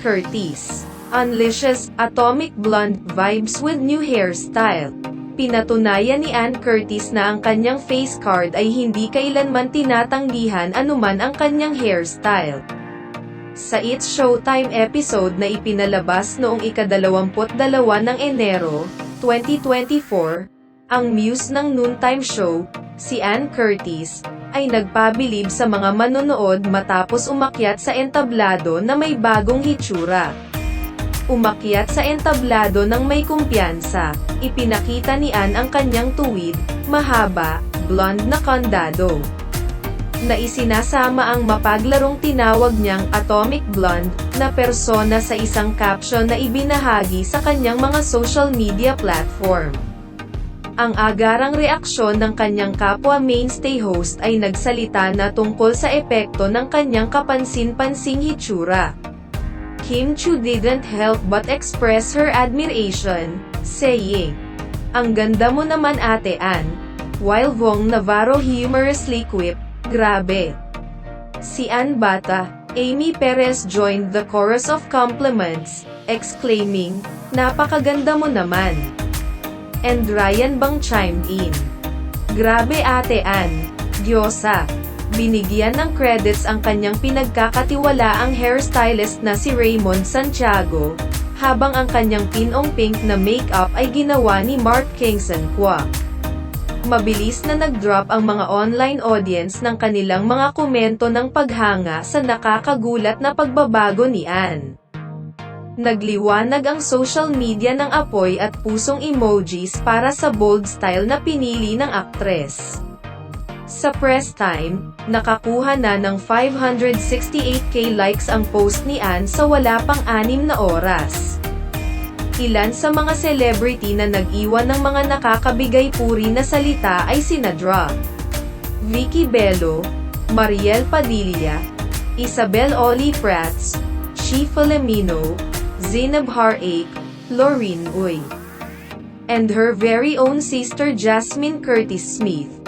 Curtis unleashes atomic blonde vibes with new hairstyle. Pinatunayan ni Ann Curtis na ang kanyang face card ay hindi kailanman tinatanggihan anuman ang kanyang hairstyle. Sa It's Showtime episode na ipinalabas noong ika-22 ng Enero, 2024, ang muse ng noontime show, si Ann Curtis, ay nagpabilib sa mga manonood matapos umakyat sa entablado na may bagong hitsura. Umakyat sa entablado ng may kumpiyansa, ipinakita ni Ann ang kanyang tuwid, mahaba, blonde na kondado, na isinasama ang mapaglarong tinawag niyang atomic blonde, na persona sa isang caption na ibinahagi sa kanyang mga social media platform. Ang agarang reaksyon ng kanyang kapwa mainstay host ay nagsalita na tungkol sa epekto ng kanyang kapansin-pansing hitsura. Kim Chiu didn't help but express her admiration, saying, "Ang ganda mo naman Ate Ann," while Vong Navarro humorously quipped, "Grabe." Si Ann Bata, Amy Perez joined the chorus of compliments, exclaiming, "Napakaganda mo naman." And Ryan Bang chimed in, "Grabe Ate Ann, Diyosa." Binigyan ng credits ang kanyang pinagkakatiwalaang hairstylist na si Raymond Santiago, habang ang kanyang pinong pink na makeup ay ginawa ni Mark Kingson Kwa. Mabilis na nag-drop ang mga online audience ng kanilang mga komento ng paghanga sa nakakagulat na pagbabago ni Ann. Nagliwanag ang social media ng apoy at pusong emojis para sa bold style na pinili ng aktres. Sa press time, nakakuha na ng 568k likes ang post ni Ann sa wala pang 6 na oras. Ilan sa mga celebrity na nag-iwan ng mga nakakabigay puri na salita ay sina Dra. Vicky Bello, Mariel Padilla, Isabel Oli Prats, Shi Filomeno, Zainab Haraik, Laureen Uy, and her very own sister Jasmine Curtis Smith.